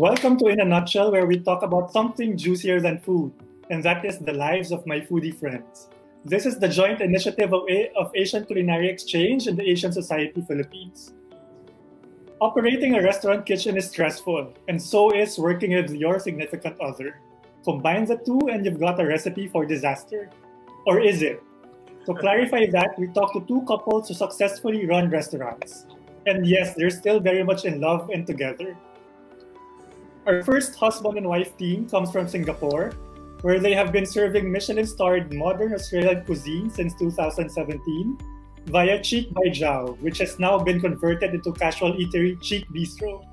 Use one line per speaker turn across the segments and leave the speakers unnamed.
Welcome to In a Nutshell, where we talk about something juicier than food, and that is the lives of my foodie friends. This is the joint initiative of Asian Culinary Exchange and the Asian Society Philippines. Operating a restaurant kitchen is stressful, and so is working with your significant other. Combine the two and you've got a recipe for disaster. Or is it? To clarify that, we talked to two couples who successfully run restaurants. And yes, they're still very much in love and together. Our first husband and wife team comes from Singapore, where they have been serving Michelin-starred modern Australian cuisine since 2017 via Cheek by Jow, which has now been converted into casual eatery Cheek Bistro.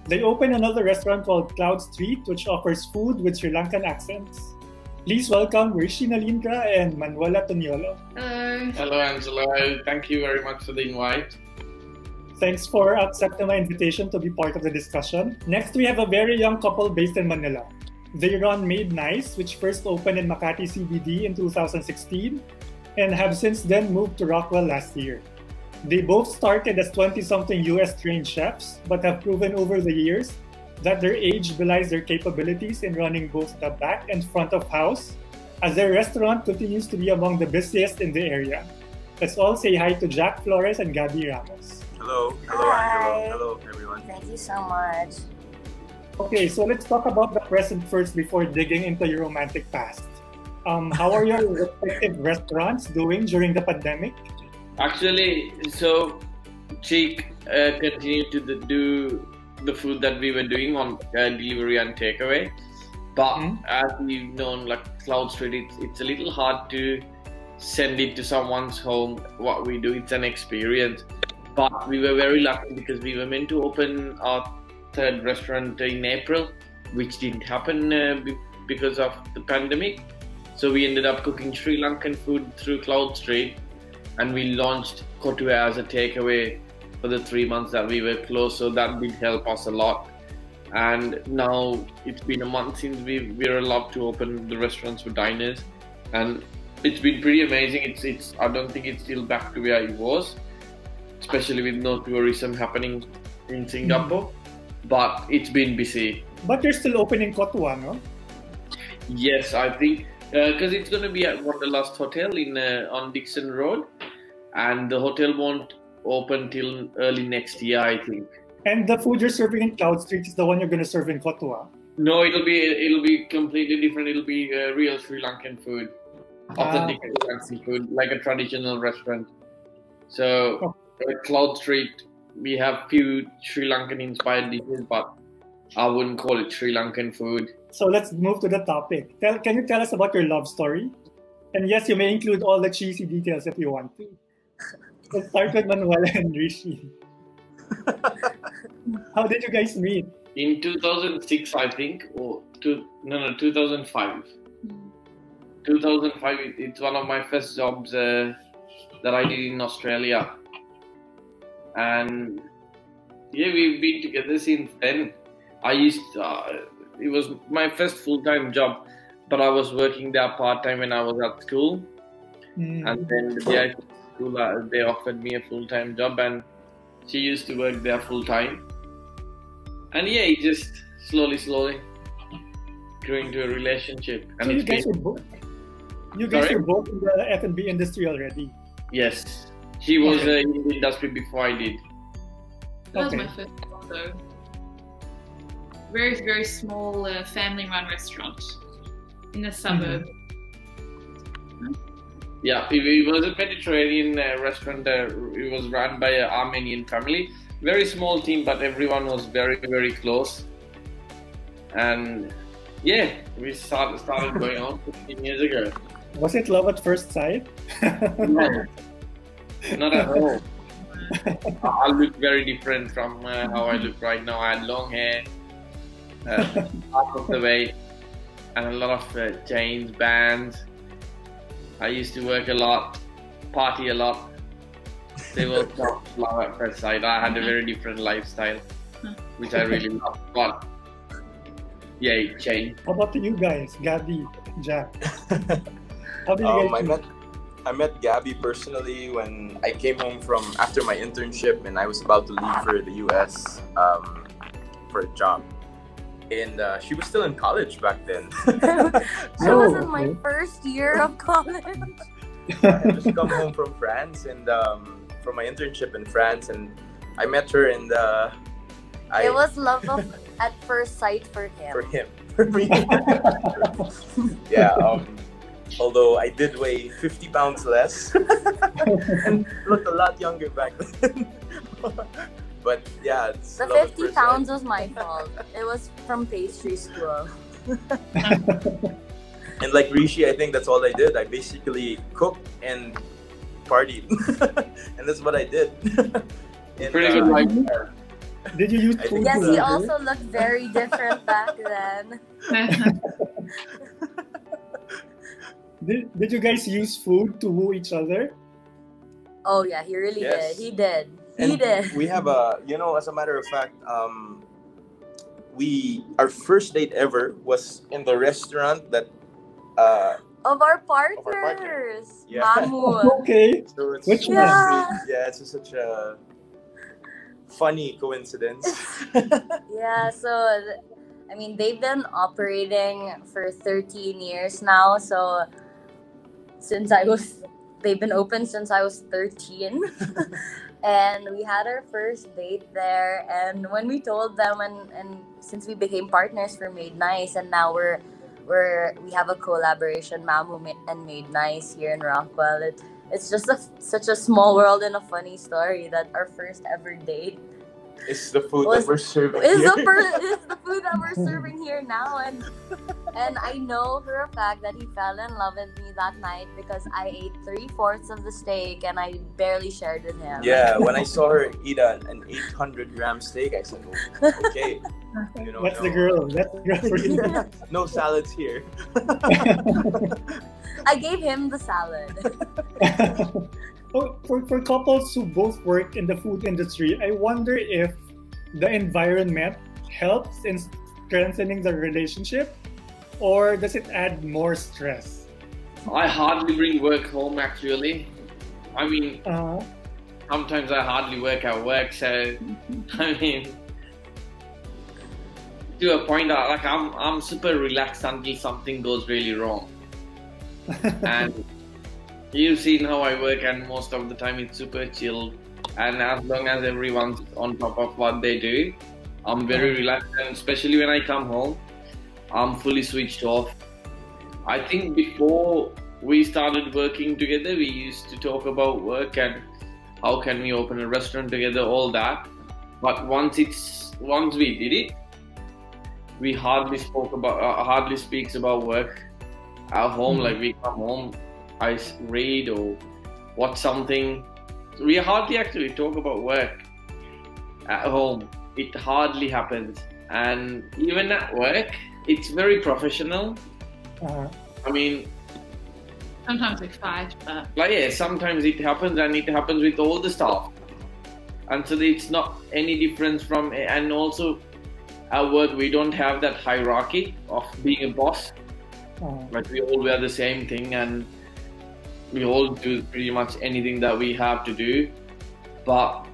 They opened another restaurant called Cloud Street, which offers food with Sri Lankan accents. Please welcome Rishi and Manuela.
Hello. Hello, Angela. Thank you very much for the invite.
Thanks for accepting my invitation to be part of the discussion. Next, we have a very young couple based in Manila. They run Made Nice, which first opened in Makati CBD in 2016 and have since then moved to Rockwell last year. They both started as 20-something US-trained chefs, but have proven over the years that their age belies their capabilities in running both the back and front of house, as their restaurant continues to be among the busiest in the area. Let's all say hi to Jack Flores and Gabbi Ramos.
Hello. Hello,
Hi.
Angelo. Hello, everyone.
Thank you so much.
Okay, so let's talk about the present first before digging into your romantic past. How are your respective restaurants doing during the pandemic?
Actually, so Cheek continued to do the food that we were doing on delivery and takeaway. But as we've known, like Cloud Street, it's a little hard to send it to someone's home. What we do, it's an experience. But we were very lucky because we were meant to open our third restaurant in April, which didn't happen because of the pandemic. So we ended up cooking Sri Lankan food through Cloud Street, and we launched Kotua as a takeaway for the 3 months that we were closed. So that did help us a lot. And now it's been a month since we're allowed to open the restaurants for diners, and it's been pretty amazing. It's I don't think it's still back to where it was, especially with no tourism happening in Singapore. But it's been busy.
But you're still opening Kotua, no?
Yes, I think because it's going to be at Wanderlust Hotel in on Dixon Road, and the hotel won't open till early next year, I think.
And the food you're serving in Cloud Street is the one you're going to serve in Kotua?
No, it'll be completely different. It'll be real Sri Lankan food, authentic Sri Lankan food, like a traditional restaurant. So at Cloud Street, we have few Sri Lankan inspired dishes, but I wouldn't call it Sri Lankan food.
So let's move to the topic. Can you tell us about your love story? And yes, you may include all the cheesy details if you want to. Let's start with Manuela and Rishi. How did you guys meet?
In 2006, I think, or 2005. 2005, it's one of my first jobs that I did in Australia. And yeah, we've been together since then. It was my first full-time job, but I was working there part-time when I was at school. And then the day I finished school, they offered me a full-time job, and she used to work there full-time. And yeah, it just slowly grew into a relationship. And
so you guys were both in the F&B industry already?
Yes. She was in the industry before I did.
That was my first job though. Very, very small family-run restaurant in the suburb.
Yeah, it was a Mediterranean restaurant. It was run by an Armenian family. Very small team, but everyone was very, very close. And yeah, we started going on 15 years ago.
Was it love at first sight?
No, not at all. I look very different from how I look right now. I had long hair, half of the way, and a lot of chains, bands. I used to work a lot, party a lot. They were not love at first sight. I had a very different lifestyle, which I really loved. But yeah, it changed.
How about you guys, Gabbi, Jack? How did you guys meet?
I met Gabbi personally when I came home from after my internship, and I was about to leave for the US for a job. and she was still in college back then.
I was in my first year of college.
I had just come home from France and from my internship in France, and I met her, and
it was love at first sight for him.
For him, for me. Yeah. Although I did weigh 50 pounds less and looked a lot younger back then. But yeah, it's
the 50 pounds was my fault. It was from pastry school.
And like Rishi, I think that's all I did. I basically cooked and partied. And that's what I did. And,
Pretty good life.
Did you use food?
Yes, he also looked very different back then.
Did you guys use food to woo each other?
Oh yeah, he really
Yes.
did. He did.
And we have as a matter of fact, our first date ever was in the restaurant that
of our
partner.
partners.
Yeah.
Mamu.
Okay.
So it's
Which
so
one?
sweet. Yeah, it's just such a funny coincidence.
Yeah, so I mean they've been operating for 13 years now, so they've been open since I was 13. And we had our first date there, and when we told them, and since we became partners for Made Nice, and now we have a collaboration, Mamu and Made Nice here in Rockwell. It's just such a small world and a funny story that our first ever date
It's the food that we're serving
is
here.
the food that we're serving here now, and I know for a fact that he fell in love with me that night because I ate 3/4 of the steak and I barely shared with him.
Yeah, when I saw her eat an 800-gram steak, I said, oh, okay.
That's the girl. That's the girl for you.
No salads here.
I gave him the salad.
Oh, for couples who both work in the food industry, I wonder if the environment helps in strengthening the relationship, or does it add more stress?
I hardly bring work home actually. I mean, sometimes I hardly work at work, so I mean, to a point that like I'm super relaxed until something goes really wrong. And you've seen how I work, and most of the time it's super chill. And as long as everyone's on top of what they do, I'm very relaxed. And especially when I come home, I'm fully switched off. I think before we started working together, we used to talk about work and how can we open a restaurant together, all that. But once we did it, we hardly speaks about work at home. Like we come home, I read or watch something. We hardly actually talk about work at home. It hardly happens. And even at work, it's very professional. I mean,
Sometimes we fight, but
like yeah, sometimes it happens, and it happens with all the staff. And so it's not any difference from. And also, at work we don't have that hierarchy of being a boss. Like we all wear the same thing, and we all do pretty much anything that we have to do. But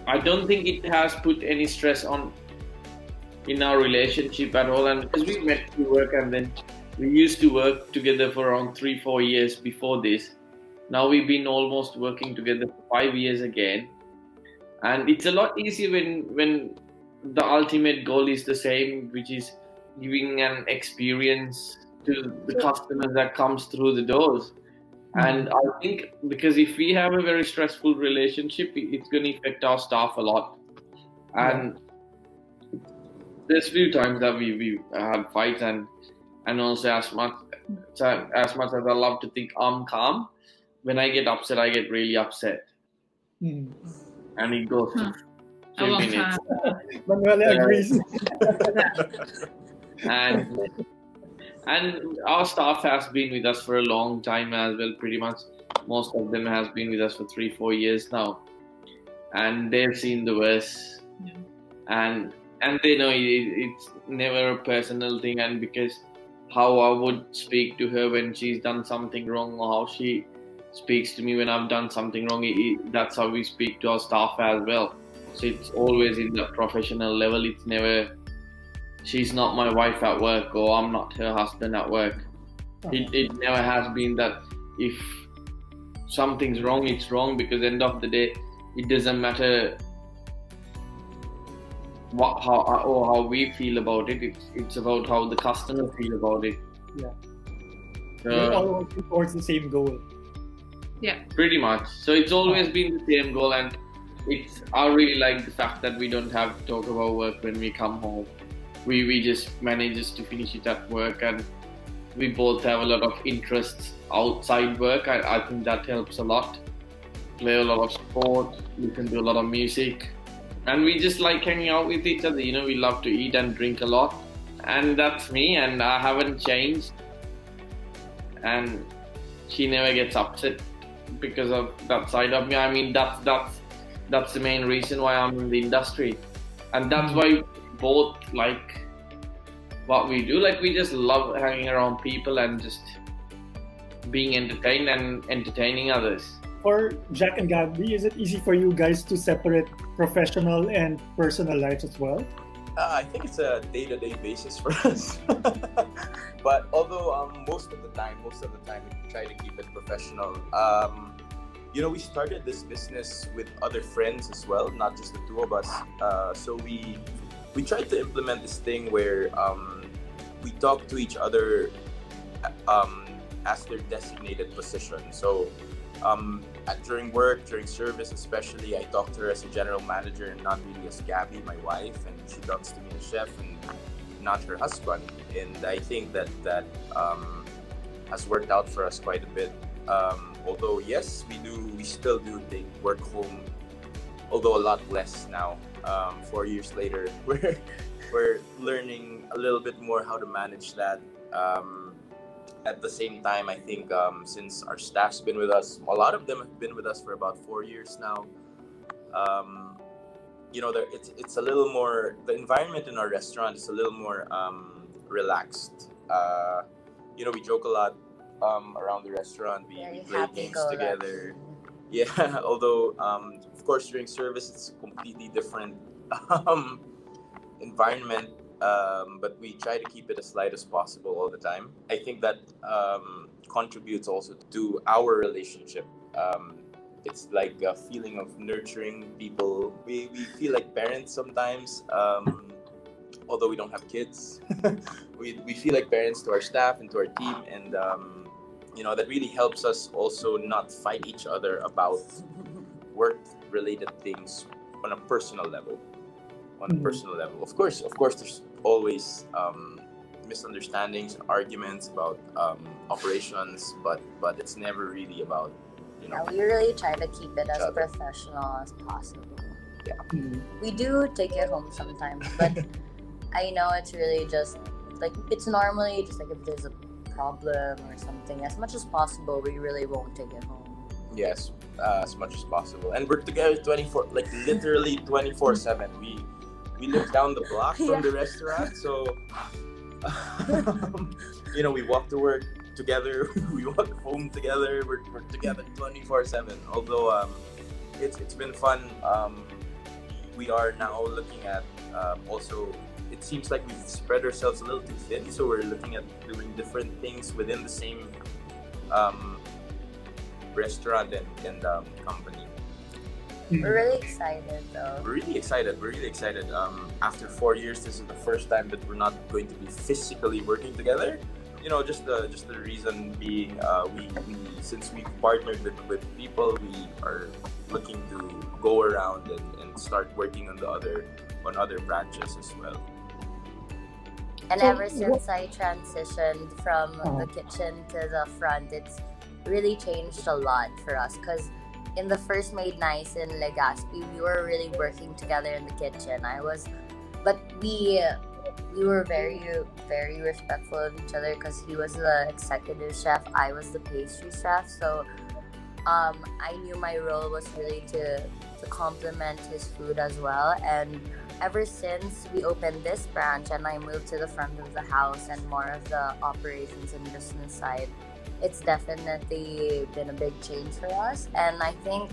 I don't think it has put any stress in our relationship at all. And because we met through work, and then we used to work together for around 3-4 years before this. Now we've been almost working together for 5 years again. And it's a lot easier when the ultimate goal is the same, which is giving an experience to the customers that comes through the doors. And I think because if we have a very stressful relationship, it's going to affect our staff a lot. And there's few times that we had fights, and also as much as I love to think I'm calm, when I get upset, I get really upset. And it goes
a long
2 minutes.
time.
Manuela agrees.
And our staff has been with us for a long time as well. Pretty much most of them has been with us for 3-4 years now, and they've seen the worst. And they know it's never a personal thing. And because how I would speak to her when she's done something wrong, or how she speaks to me when I've done something wrong, that's how we speak to our staff as well. So it's always in the professional level. It's never she's not my wife at work, or I'm not her husband at work. It never has been that. If something's wrong, it's wrong, because at the end of the day, it doesn't matter how we feel about it. It's about how the customer feel about it.
Yeah. We're all working towards the same goal.
Yeah.
Pretty much. So it's always been the same goal, and I really like the fact that we don't have to talk about work when we come home. We just manage to finish it at work, and we both have a lot of interests outside work. I think that helps a lot. Play a lot of sport, listen to a lot of music, and we just like hanging out with each other. You know, we love to eat and drink a lot, and that's me, and I haven't changed. And she never gets upset because of that side of me. I mean, that's the main reason why I'm in the industry, and that's why we both like what we do. Like, we just love hanging around people and just being entertained and entertaining others.
For Jack and Gabbi, is it easy for you guys to separate professional and personal lives as well?
I think it's a day-to-day basis for us. But although most of the time we try to keep it professional. We started this business with other friends as well, not just the two of us. So we tried to implement this thing where we talk to each other as their designated position. So during work, during service especially, I talk to her as a general manager and not really as Gabbi, my wife, and she talks to me as chef and not her husband. And I think that has worked out for us quite a bit. Although yes, we still do take work home, although a lot less now. 4 years later, we're learning a little bit more how to manage that. At the same time, I think since our staff's been with us, a lot of them have been with us for about 4 years now. It's a little more, the environment in our restaurant is a little more relaxed. We joke a lot around the restaurant. We play games together. Yeah, although of course during service it's a completely different environment. But we try to keep it as light as possible all the time. I think that contributes also to our relationship. It's like a feeling of nurturing people. We feel like parents sometimes, although we don't have kids. we feel like parents to our staff and to our team, and that really helps us also not fight each other about work-related things on a personal level. Of course, there's always misunderstandings and arguments about operations, but it's never really about,
Yeah, we really try to keep it as professional as possible.
Yeah.
We do take it home sometimes, but I know it's really just like, it's normally just like if there's a problem or something, as much as possible, we really won't take it home.
Yes, as much as possible. And we're together literally 24/7. We live down the block from the restaurant, so we walk to work together, we walk home together, we're together 24/7. Although it's been fun. We are now looking at also, it seems like we've spread ourselves a little too thin, so we're looking at doing different things within the same restaurant and company.
We're really excited though.
We're really excited. After 4 years, this is the first time that we're not going to be physically working together. Just the reason being, we since we've partnered with people, we are looking to go around and start working on other branches as well.
And ever since I transitioned from the kitchen to the front, it's really changed a lot for us, because in the first Made Nice in Legazpi, we were really working together in the kitchen. But we were very, very respectful of each other, because he was the executive chef, I was the pastry chef. So I knew my role was really to complement his food as well. And ever since we opened this branch and I moved to the front of the house and more of the operations and business side, it's definitely been a big change for us. And I think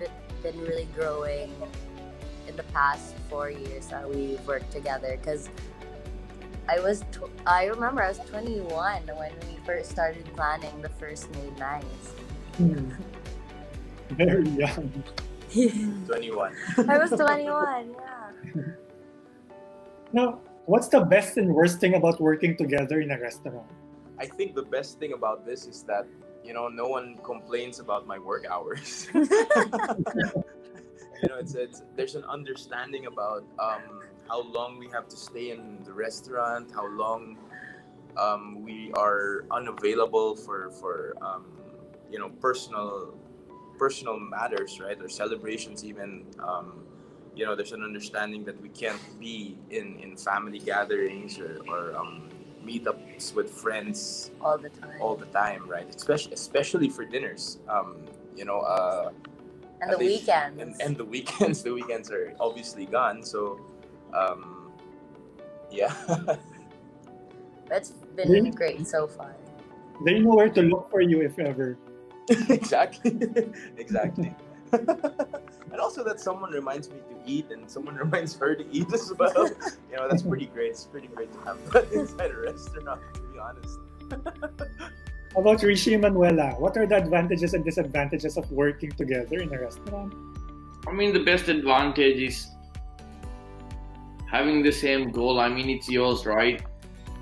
we've been really growing in the past 4 years that we've worked together. Because I remember I was 21 when we first started planning the first Made Nice.
Very young.
21.
I was 21, yeah.
Now, what's the best and worst thing about working together in a restaurant?
I think the best thing about this is that, no one complains about my work hours. There's an understanding about how long we have to stay in the restaurant, how long we are unavailable for personal matters, right? Or celebrations even. There's an understanding that we can't be in family gatherings or meetups with friends
all the time,
right? Especially for dinners.
And the weekends.
And the weekends. The weekends are obviously gone. So, yeah.
That's been great so far.
They know where to look for you if ever.
Exactly. And also that someone reminds me to eat and someone reminds her to eat as well. That's pretty great. It's pretty great to have that inside a restaurant, to be honest.
How about Rishi and Manuela? What are the advantages and disadvantages of working together in a restaurant?
I mean, the best advantage is having the same goal. I mean, it's yours, right?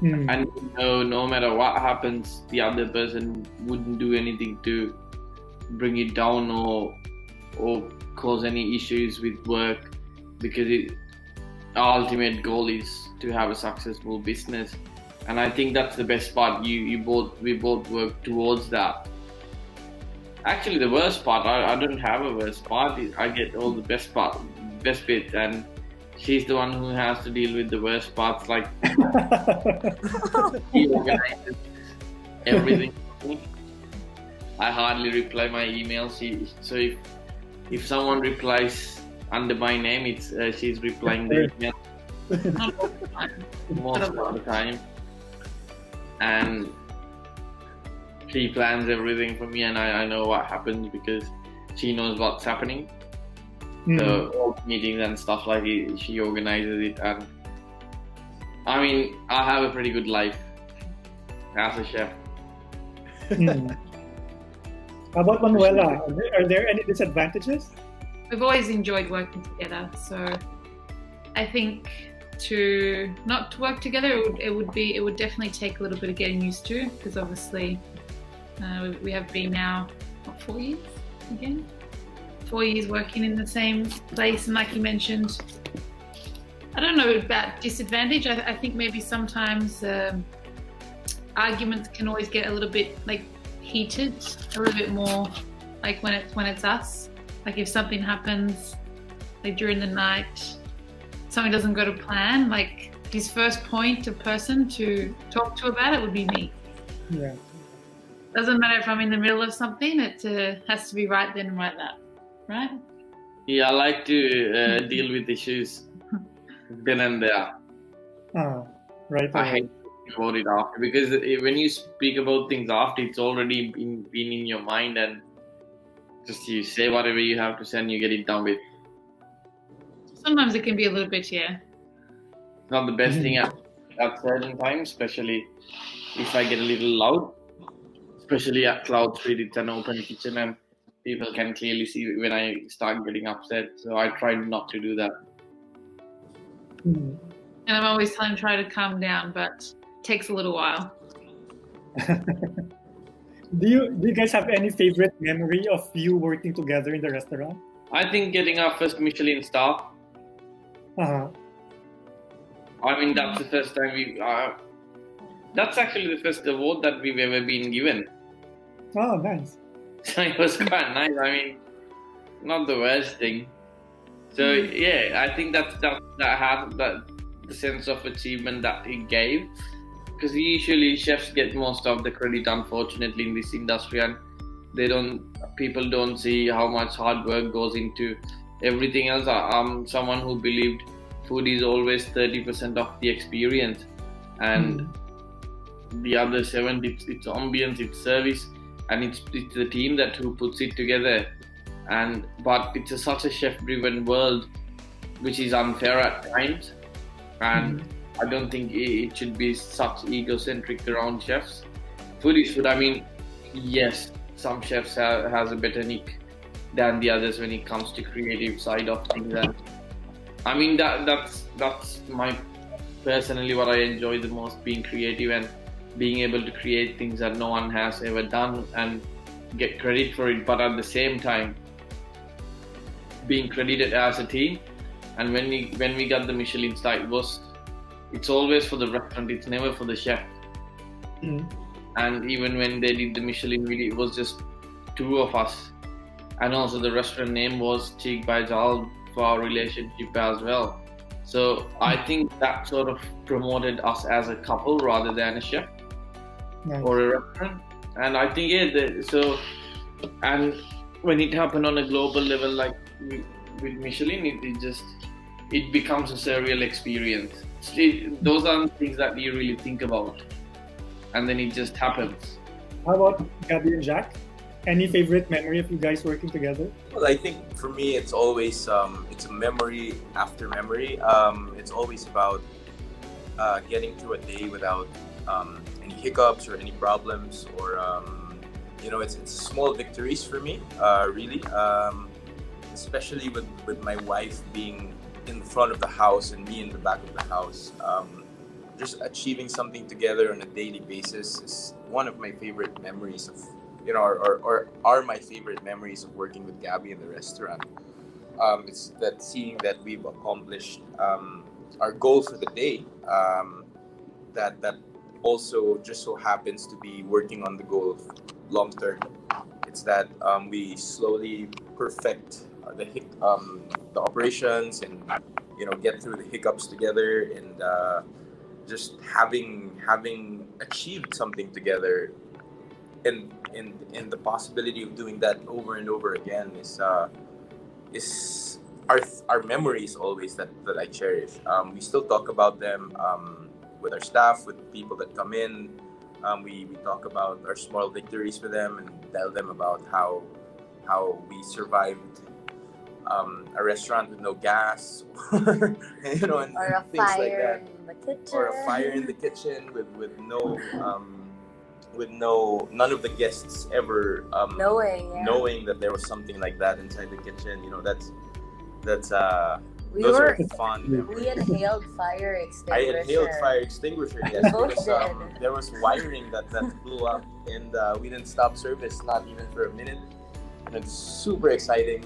And no matter what happens, the other person wouldn't do anything to bring it down or cause any issues with work, because our ultimate goal is to have a successful business. And I think that's the best part. We both work towards that. Actually, the worst part, I don't have a worst part. I get all the best bits, and she's the one who has to deal with the worst parts. Like she organizes everything for me. I hardly reply my emails. So if someone replies under my name, it's she's replying the email. Not all the time. Most of the time. And she plans everything for me, and I know what happens because she knows what's happening. So all meetings and stuff like it, she organizes it. And I mean, I have a pretty good life as a chef.
How about Manuela? Are there any disadvantages?
We've always enjoyed working together, so I think to not to work together, it would definitely take a little bit of getting used to, because obviously we have been now 4 years again. 4 years working in the same place, and like you mentioned, I don't know about disadvantage. I think maybe sometimes arguments can always get a little bit heated, a little bit more like when it's us. Like if something happens during the night, something doesn't go to plan, his first point of person to talk to about it would be me.
Yeah.
Doesn't matter if I'm in the middle of something, it has to be right then and right there. Right?
Yeah, I like to deal with issues then and there.
Right.
I hate about it after, because when you speak about things after, it's already been in your mind, and just you say whatever you have to say and you get it done with.
Sometimes it can be a little bit,
Not the best thing at certain times, especially if I get a little loud. Especially at Cloud Street, it's an open kitchen and people can clearly see when I start getting upset. So I try not to do that.
And I'm always try to calm down, but it takes a little while.
Do you guys have any favorite memory of you working together in the restaurant?
I think getting our first Michelin star. I mean, that's the first time that's actually the first award that we've ever been given.
Oh, nice.
So it was quite nice. I mean, not the worst thing. So yeah, I think that had the sense of achievement that it gave. Because usually chefs get most of the credit, unfortunately, in this industry, and people don't see how much hard work goes into everything else. I'm someone who believed food is always 30% of the experience, and the other 70, it's ambience, it's service, and it's the team who puts it together. But it's such a chef-driven world which is unfair at times, and I don't think it should be such egocentric around chefs. Food is food. I mean, yes, some chefs has a better nick than the others when it comes to creative side of things, and I mean that's my personally what I enjoy the most, being creative and being able to create things that no one has ever done and get credit for it, but at the same time being credited as a team. And when we got the Michelin star, it's always for the restaurant, it's never for the chef. And even when they did the Michelin video, it was just two of us, and also the restaurant name was Cheek by Jowl for our relationship as well. So I think that sort of promoted us as a couple rather than a chef or a restaurant. And I think and when it happened on a global level, like with Michelin, it becomes a surreal experience. Those are things that you really think about, and then it just happens.
How about Gabbi and Jack? Any favorite memory of you guys working together?
Well, I think for me, it's always it's a memory after memory. It's always about getting through a day without any hiccups or any problems, or it's small victories for me, really. Especially with my wife being in the front of the house and me in the back of the house. Just achieving something together on a daily basis is one of my favorite memories of, or are my favorite memories of working with Gabbi in the restaurant. It's that seeing that we've accomplished our goal for the day, that also just so happens to be working on the goal of long term. It's that we slowly perfect the operations and get through the hiccups together, and just having achieved something together, and the possibility of doing that over and over again is our memories always that I cherish. We still talk about them with our staff, with people that come in. We talk about our small victories for them and tell them about how we survived a restaurant with no gas, and
or a
things
fire
like that.
in the kitchen,
or a fire in the kitchen with none of the guests ever knowing that there was something like that inside the kitchen. Those are fun memories.
We inhaled fire extinguisher.
I inhaled fire extinguisher, yes, because there was wiring that blew up, and we didn't stop service, not even for a minute. And it's super exciting.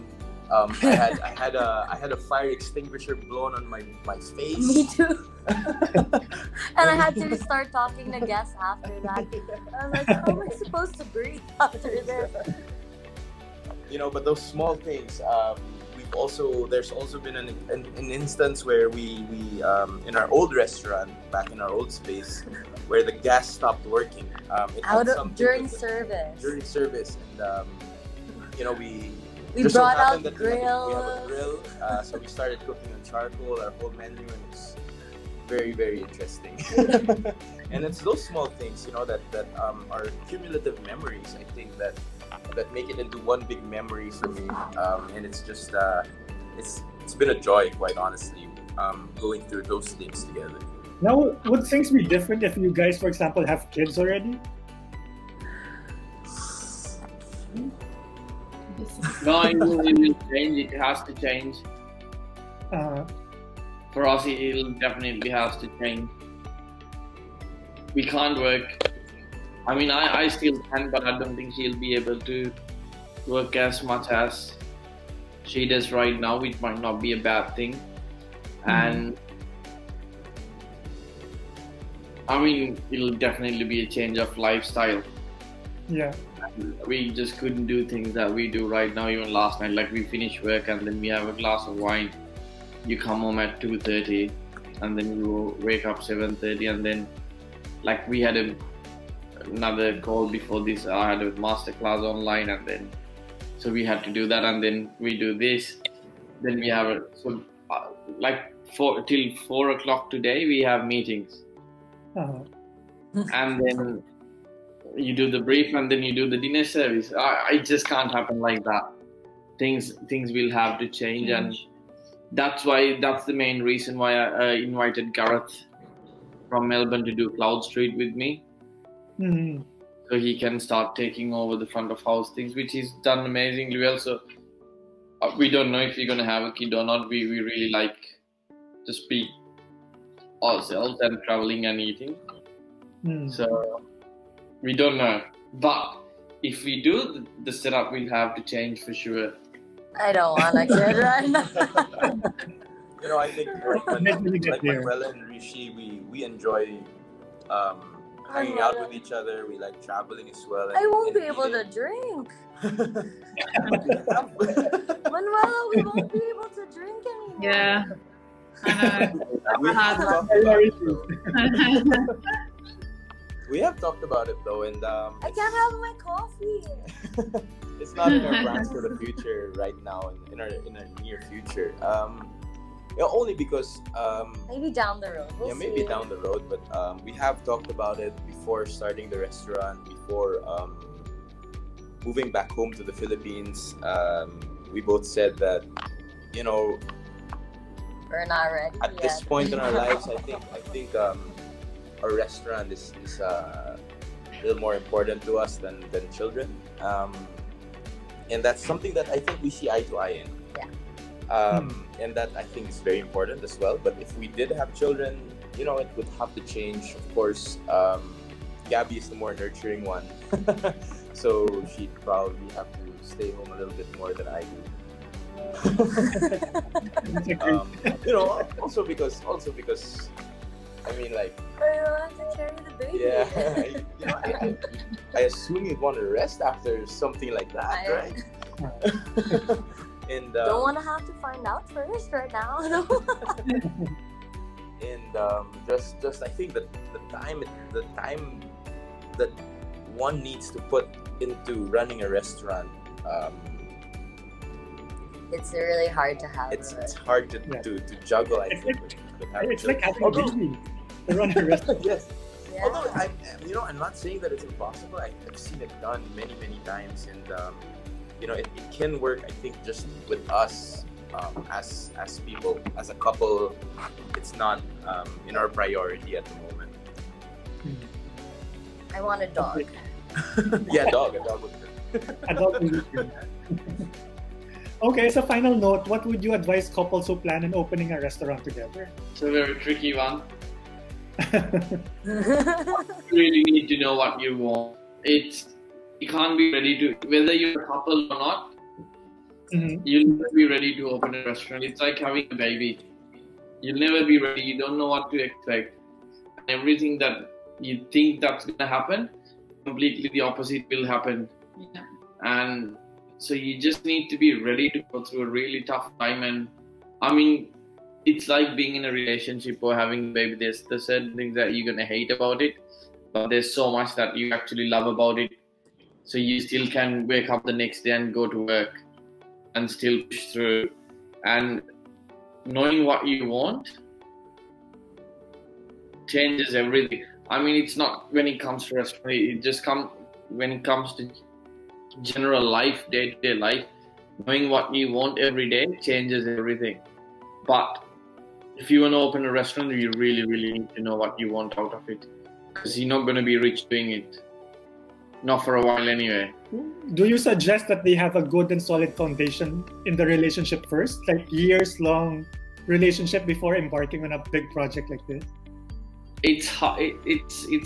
I had a fire extinguisher blown on my face.
Me too. And I had to start talking to guests after that. I was like, how am I supposed to breathe after this?
But those small things. There's also been an instance where we in our old restaurant, back in our old space, where the gas stopped working.
During service.
During service, and
we brought out
grills. We have a grill, so we started cooking on charcoal, our whole menu, and it's very, very interesting. And it's those small things, that are cumulative memories, I think, that make it into one big memory for me. And it's just, it's been a joy, quite honestly, going through those things together.
Now, would things be different if you guys, for example, have kids already?
No, it will change. It has to change. For us, it'll definitely has to change. We can't work. I mean, I still can, but I don't think she'll be able to work as much as she does right now, which might not be a bad thing. And I mean, it'll definitely be a change of lifestyle.
Yeah.
We just couldn't do things that we do right now. Even last night, like we finish work and then we have a glass of wine. You come home at 2:30 and then you wake up 7:30, and then like we had another call before this. I had a masterclass online, and then so we had to do that, and then we do this. Then we have till 4 o'clock today we have meetings. And then you do the brief, and then you do the dinner service. It just can't happen like that. Things will have to change, and that's the main reason why I invited Gareth from Melbourne to do Cloud Street with me.
Mm.
So he can start taking over the front of house things, which he's done amazingly well. So we don't know if we're going to have a kid or not. We really like to speak ourselves and traveling and eating.
Mm.
So we don't know. But if we do, the setup will have to change for sure.
I don't want a kid right now.
You know, I think like
there.
Manuela and Rishi, we enjoy hanging out with each other. We like traveling as well.
I won't be able to drink. Manuela, we won't be able to drink anymore.
Yeah. I know.
We have talked about it though, and
I can't have my coffee.
it's not in our plans for the future right now, in our near future. Only because
maybe down the road. We'll
maybe
see.
down the road, but we have talked about it before starting the restaurant, before moving back home to the Philippines. We both said that, you know,
we're not ready
at
yet.
this point in our lives, I think our restaurant is a little more important to us than children, and that's something that I think we see eye to eye in. And that I think is very important as well. But if we did have children, you know, it would have to change. Of course, Gabbi is the more nurturing one, so she'd probably have to stay home a little bit more than I do. You know, also because I mean, like,
I want to carry the baby.
yeah, you know, I assume you'd want to rest after something like that, right? And
don't want to have to find out first right now.
And just I think that the time that one needs to put into running a restaurant,
it's really hard to have.
it's hard to juggle. I think
It's like having a baby to run a restaurant.
Yes.
Yeah.
Although I'm not saying that it's impossible. I've seen it done many times, and you know, it can work. I think just with us as people, as a couple, it's not in our priority at the moment.
I want a dog.
Yeah, a dog would be.
A dog will be good. Okay, so final note, what would you advise couples who plan on opening a restaurant together?
It's a very tricky one. You really need to know what you want. You can't be ready to, whether you're a couple or not, you'll never be ready to open a restaurant. It's like having a baby. You'll never be ready. You don't know what to expect. Everything that you think that's going to happen, completely the opposite will happen.
Yeah.
And so you just need to be ready to go through a really tough time. And I mean, it's like being in a relationship or having a baby. There's certain things that you're going to hate about it, but there's so much that you actually love about it. So you still can wake up the next day and go to work and still push through. And knowing what you want changes everything. I mean, it's not when it comes to restaurant, it just when it comes to general life, day-to-day life, knowing what you want every day changes everything. But if you want to open a restaurant, you really need to know what you want out of it, because you're not going to be rich doing it, not for a while anyway.
Do you suggest that they have a good and solid foundation in the relationship first, like years-long relationship before embarking on a big project like this?
It's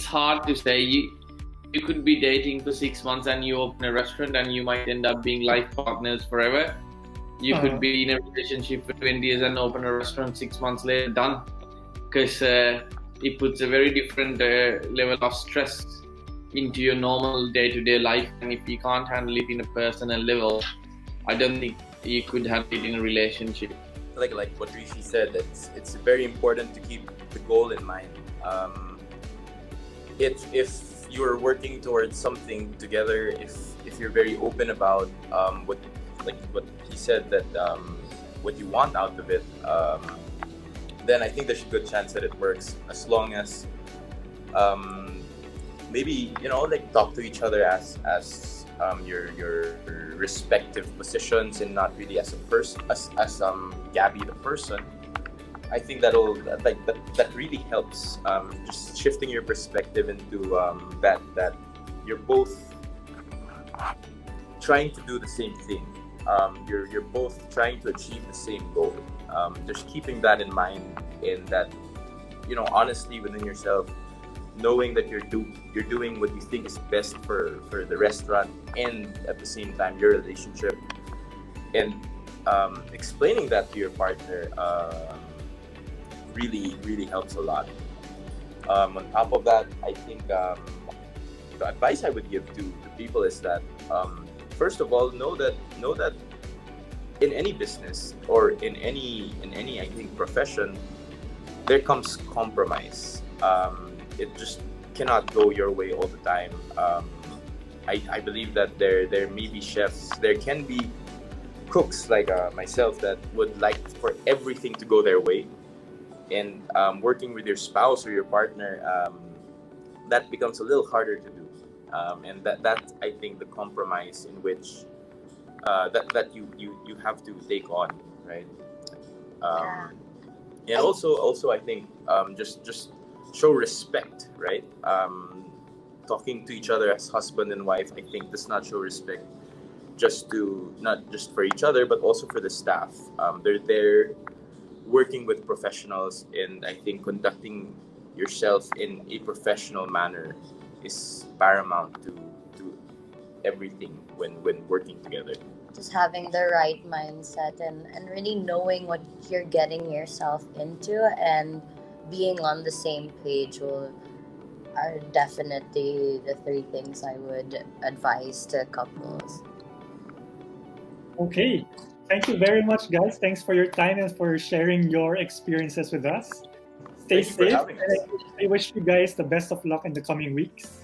hard to say. You could be dating for 6 months and you open a restaurant and you might end up being life partners forever. You could be in a relationship for 20 years and open a restaurant 6 months later, done. Because it puts a very different level of stress into your normal day-to-day life. And if you can't handle it in a personal level, I don't think you could handle it in a relationship.
Like what Rishi said, it's very important to keep the goal in mind. If you're working towards something together, if you're very open about what he said, that what you want out of it, then I think there's a good chance that it works, as long as maybe, you know, like, talk to each other as your respective positions and not really as a person, as Gabbi the person. I think that really helps. Just shifting your perspective into that you're both trying to do the same thing. You're both trying to achieve the same goal. Just keeping that in mind, and that, you know, honestly within yourself, knowing that you're doing what you think is best for the restaurant and at the same time your relationship, and explaining that to your partner really helps a lot. On top of that, I think the advice I would give to people is that first of all, know that in any business or in any I think profession, there comes compromise. It just cannot go your way all the time. I believe that there may be chefs, there can be cooks like myself that would like for everything to go their way, and working with your spouse or your partner, that becomes a little harder to do, and that I think the compromise in which that you have to take on, right? And also I think just show respect, right? Talking to each other as husband and wife, I think, does not show respect not just for each other, but also for the staff. They're there working with professionals, and I think conducting yourself in a professional manner is paramount to everything when working together.
Just having the right mindset and really knowing what you're getting yourself into and being on the same page are definitely the three things I would advise to couples.
Okay. Thank you very much, guys. Thanks for your time and for sharing your experiences with us. Stay safe. And I wish you guys the best of luck in the coming weeks.